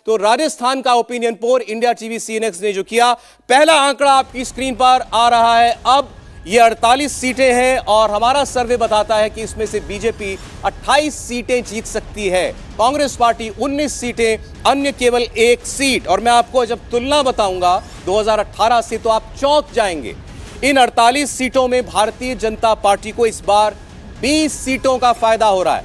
तो राजस्थान का opinion poll India TV CNX ने जो किया, पहला आंकड़ा आपकी स्क्रीन पर आ रहा है। अब ये 48 सीटें हैं और हमारा सर्वे बताता है कि इसमें से बीजेपी 28 सीटें जीत सकती है, कांग्रेस पार्टी 19 सीटें, अन्य केवल 1 सीट। और मैं आपको जब तुलना बताऊंगा 2018 से तो आप चौंक जाएंगे। इन 48 सीटों में भारतीय जनता पार्टी को इस बार 20 सीटों का फायदा हो रहा है,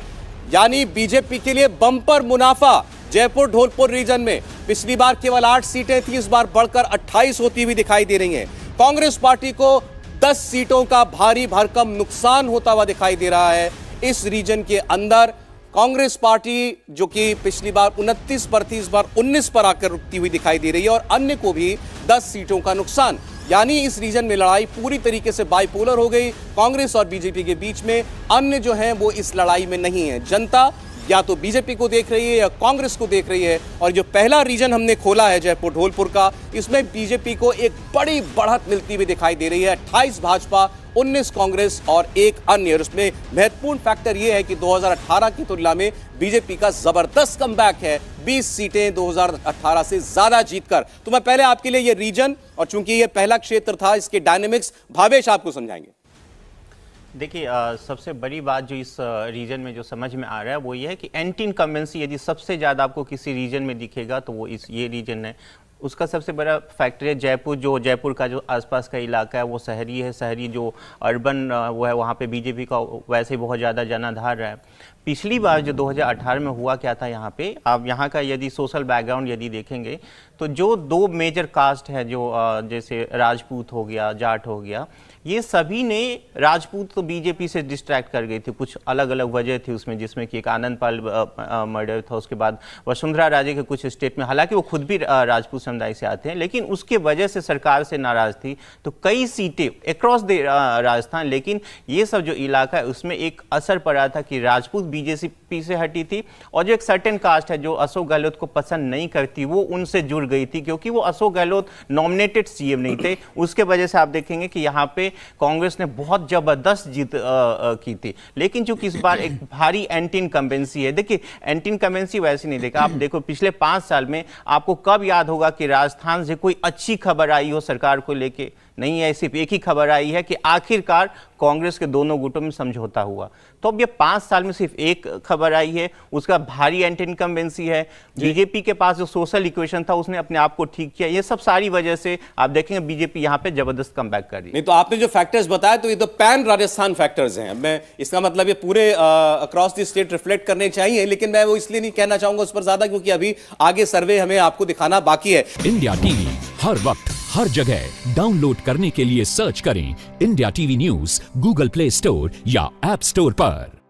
यानी बीजेपी के लिए बम्पर मुनाफा। जयपुर धौलपुर रीजन में पिछली बार केवल 8 सीटें थी, इस बार बढ़कर 28 होती हुई दिखाई दे रही हैं। कांग्रेस पार्टी को 10 सीटों का भारी भरकम नुकसान होता हुआ दिखाई दे रहा है। इस रीजन के अंदर कांग्रेस पार्टी जो कि पिछली बार 29 पर थी, इस बार 19 पर आकर रुकती हुई दिखाई दे रही है और अन्य को भी 10 सीटों का नुकसान। यानी इस रीजन में लड़ाई पूरी तरीके से बाइपोलर हो गई, कांग्रेस और बीजेपी के बीच में। अन्य जो हैं वो इस लड़ाई में नहीं है। जनता या तो बीजेपी को देख रही है या कांग्रेस को देख रही है। और जो पहला रीजन हमने खोला है जयपुर धौलपुर का, इसमें बीजेपी को एक बड़ी बढ़त मिलती हुई दिखाई दे रही है। 28 भाजपा, 19 कांग्रेस और 1 अन्य। और उसमें महत्वपूर्ण फैक्टर यह है कि 2018 की तुलना में बीजेपी का जबरदस्त कमबैक है, 20 सीटें 2018 से ज्यादा जीतकर। तो मैं पहले आपके लिए ये रीजन और चूंकि ये पहला क्षेत्र था, इसके डायनेमिक्स भावेश आपको समझाएंगे। देखिए, सबसे बड़ी बात जो इस रीजन में जो समझ में आ रहा है वो ये है कि एंटी इनकम्बेंसी यदि सबसे ज़्यादा आपको किसी रीजन में दिखेगा तो वो ये रीजन है। उसका सबसे बड़ा फैक्टर है जयपुर का जो आसपास का इलाका है वो शहरी है। शहरी जो अर्बन वो है वहाँ पे बीजेपी का वैसे ही बहुत ज़्यादा जनाधार है। पिछली बार जो 2018 में हुआ क्या था, यहाँ पे आप यहाँ का यदि सोशल बैकग्राउंड यदि देखेंगे तो जो 2 मेजर कास्ट है, जो जैसे राजपूत हो गया, जाट हो गया, ये सभी ने राजपूत तो बीजेपी से डिस्ट्रैक्ट कर गई थी। कुछ अलग अलग वजह थी उसमें, जिसमें कि एक आनंदपाल मर्डर था, उसके बाद वसुंधरा राजे के कुछ स्टेट में, हालांकि वो खुद भी राजपूत समुदाय से आते हैं, लेकिन उसके वजह से सरकार से नाराज थी तो कई सीटें अक्रॉस द राजस्थान। लेकिन ये सब जो इलाका है उसमें एक असर पड़ा था कि राजपूत बीजेपी से हटी थी और जो एक सर्टेन कास्ट है जो अशोक गहलोत को पसंद नहीं करती वो उनसे जुड़ गई थी, क्योंकि वो अशोक गहलोत नॉमिनेटेड सीएम नहीं थे। उसके वजह से आप देखेंगे कि यहाँ पे कांग्रेस ने बहुत जबरदस्त जीत की थी। लेकिन चूंकि इस बार एक भारी एंटी इनकम्बेंसी है। देखिए, एंटी इनकम्बेंसी वैसे नहीं देखा, आप देखो पिछले 5 साल में आपको कब याद होगा कि राजस्थान से कोई अच्छी खबर आई हो सरकार को लेके? नहीं है, सिर्फ एक ही खबर आई है कि आखिरकार कांग्रेस के दोनों गुटों में समझौता हुआ। तो अब ये 5 साल में सिर्फ एक खबर आई है, उसका भारी एंटी इनकम्बेंसी है। बीजेपी के पास जो सोशल इक्वेशन था उसने अपने आप को ठीक किया। ये सब सारी वजह से आप देखेंगे बीजेपी यहाँ पे जबरदस्त कमबैक कर रही है। नहीं तो आपने जो फैक्टर्स बताया तो ये तो पैन राजस्थान फैक्टर्स हैं। मैं इसका मतलब ये पूरे अक्रॉस द स्टेट रिफ्लेक्ट करने चाहिए, लेकिन मैं वो इसलिए नहीं कहना चाहूंगा उस पर ज्यादा, क्योंकि अभी आगे सर्वे हमें आपको दिखाना बाकी है। इंडिया टीवी हर वक्त हर जगह डाउनलोड करने के लिए सर्च करें India TV news Google play store या ऐप स्टोर पर।